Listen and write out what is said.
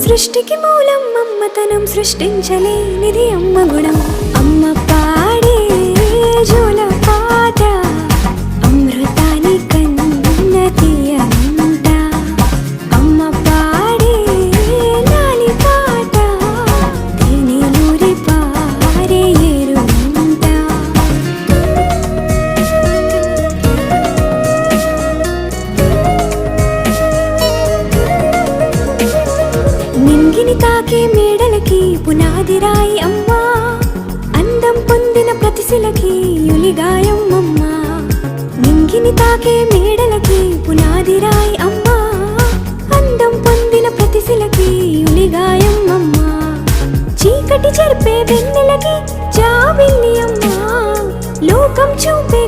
సృష్టికి మూలం అమ్మతనం, సృష్టించలేనిది అమ్మ గుణం. అమ్మ పాడే జోల పాట అమృతాని కన్న తీయంట. అమ్మ పాడే లాలి పాట తేనెలూరి పారే ఏరుంట. నింగిని తాకే మేడలకి పునాది రాయి అమ్మా, అందం పొందిన ప్రతిశిలకి యులిగాయం అమ్మా. నింగిని తాకే మేడలకి పునాది రాయి అమ్మా, అందం పొందిన ప్రతిశిలకి యులిగాయం అమ్మా. చీకటి చెరిపే వెన్నెలకి జాబిల్లి అమ్మా, లోకం చూపే